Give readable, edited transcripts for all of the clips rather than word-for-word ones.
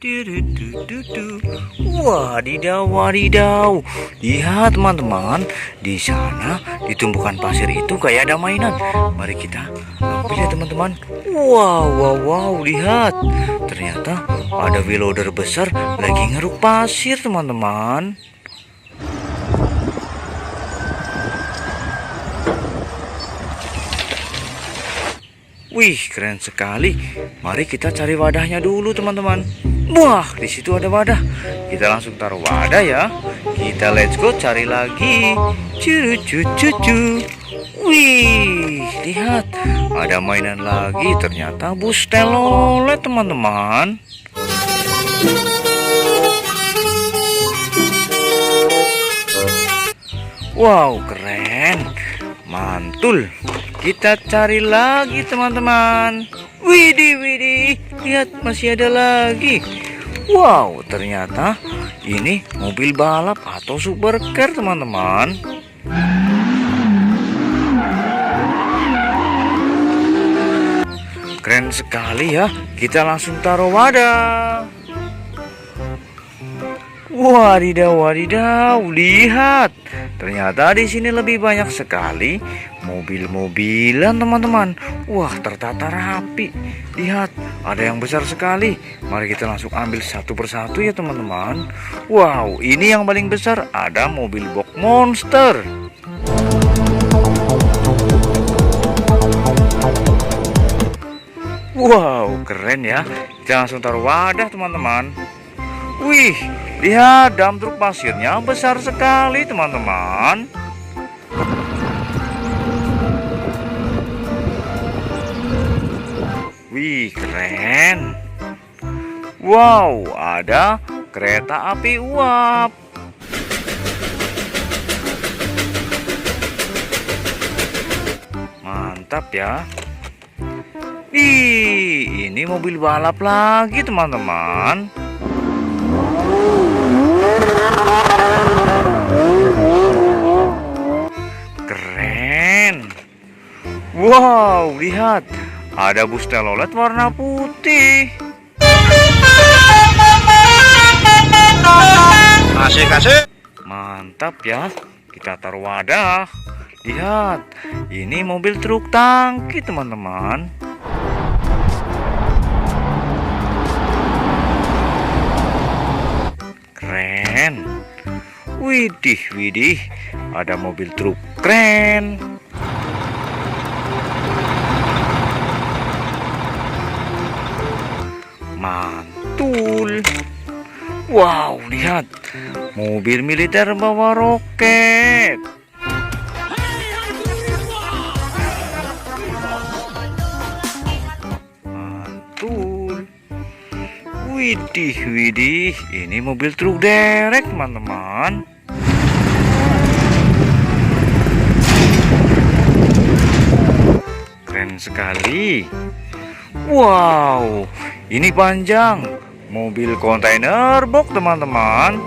Dududududu. Wadidaw, wadidaw. Lihat teman-teman, di sana di tumpukan pasir itu kayak ada mainan. Mari kita ambil ya teman-teman. Wow, wow, wow, lihat. Ternyata ada wheel loader besar lagi ngeruk pasir teman-teman. Wih, keren sekali. Mari kita cari wadahnya dulu, teman-teman. Wah, di situ ada wadah. Kita langsung taruh wadah ya. Kita let's go cari lagi. Cucu. Wih, lihat. Ada mainan lagi. Ternyata bus telolet, teman-teman. Wow, keren. Mantul. Kita cari lagi teman-teman. Widih, lihat masih ada lagi. Wow, ternyata ini mobil balap atau supercar teman-teman. Keren sekali ya. Kita langsung taruh wadah. Wadidaw, lihat. Ternyata di sini lebih banyak sekali mobil-mobilan, teman-teman. Wah, tertata rapi. Lihat, ada yang besar sekali. Mari kita langsung ambil satu persatu ya, teman-teman. Wow, ini yang paling besar. Ada mobil box monster. Wow, keren ya. Kita langsung taruh wadah, teman-teman. Wih, lihat dump truk pasirnya besar sekali teman-teman. Wih, keren. Wow, ada kereta api uap. Mantap ya. Ih, ini mobil balap lagi teman-teman. Keren. Wow, lihat. Ada bus telolet warna putih. Asik. Mantap ya. Kita taruh wadah. Lihat. Ini mobil truk tangki, teman-teman. Keren. Widih, ada mobil truk keren. Mantul. Wow, lihat. Mobil militer bawa roket. Mantul. Widih, ini mobil truk derek, teman-teman. Keren sekali. Wow, ini panjang. Mobil kontainer box, teman-teman.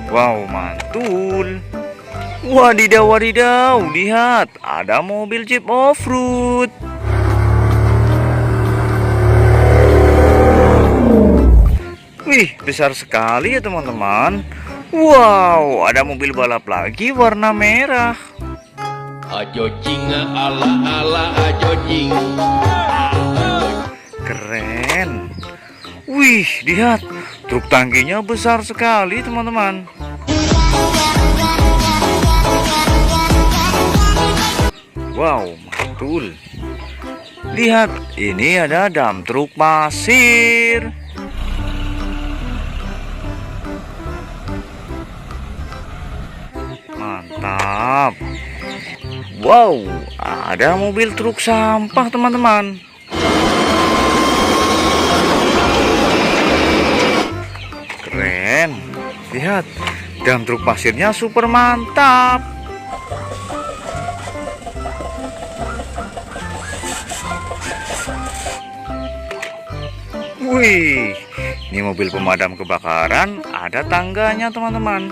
Wow, mantul. Wadidaw, lihat. Ada mobil jeep off-road. Wih, besar sekali ya, teman-teman. Wow, ada mobil balap lagi warna merah. Ajojing ala ajojing. Keren. Wih, lihat. Truk tangkinya besar sekali, teman-teman. Wow, mantul. Lihat, ini ada dump truk pasir. Mantap. Wow, ada mobil truk sampah, teman-teman. Keren. Lihat, dump truk pasirnya super mantap. Wih, ini mobil pemadam kebakaran. Ada tangganya, teman-teman.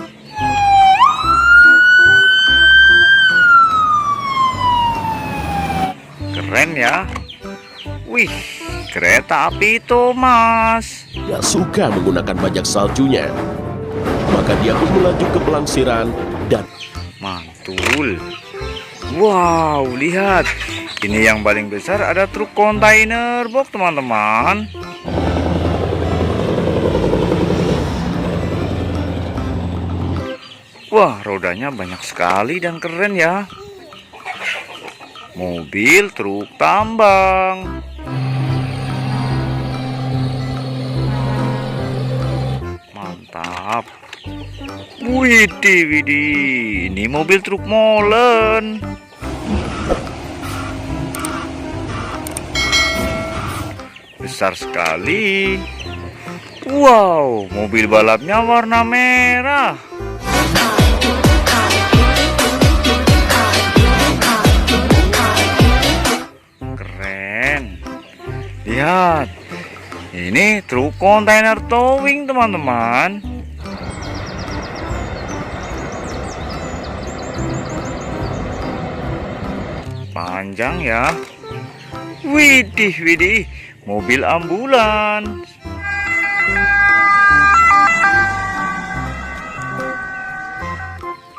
Keren ya. Wih, kereta api Thomas. Dia suka menggunakan bajak saljunya. Maka dia pun melaju ke pelangsiran dan Mantul. Wow, lihat. Ini yang paling besar ada truk kontainer box, teman-teman. Wah, rodanya banyak sekali dan keren ya. Mobil truk tambang. Mantap. Widih, widih. Ini mobil truk molen. Besar sekali. Wow, mobil balapnya warna merah. Keren. Lihat. Ini truk kontainer towing, teman-teman. Panjang ya. Widih, widih. Mobil ambulans.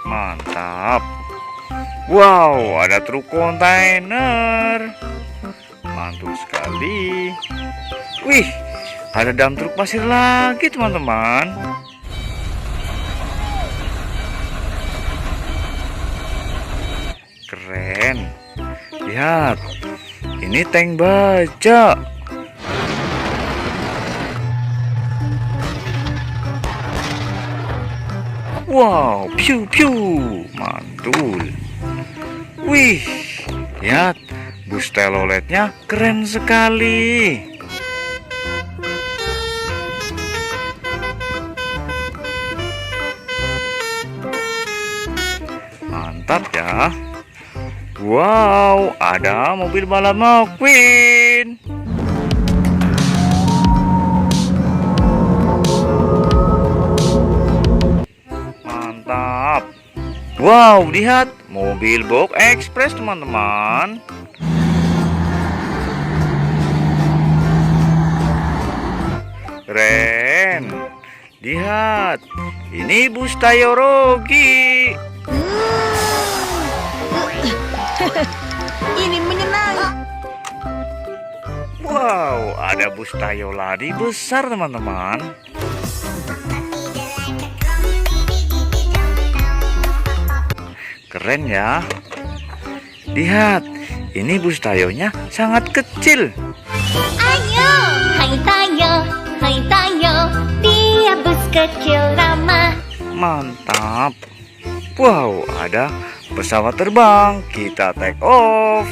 Mantap. Wow, ada truk kontainer. Mantul sekali. Wih, ada dam truk pasir lagi, teman-teman. Keren. Lihat. Ini tank baja. Wow, piu piu, mantul. Wih, lihat, bus teloletnya keren sekali. Mantap ya. Wow, ada mobil balap McQueen. Mantap. Wow, lihat mobil box express, teman-teman. Keren. Lihat, ini bus Tayorogi. Ini menyenangkan. Wow, ada bus Tayoladi besar, teman-teman. Keren ya. Lihat, ini bus Tayonya sangat kecil. Ayo, hai Tayo, dia bus kecil ramah. Mantap. Wow, ada pesawat terbang. Kita take off.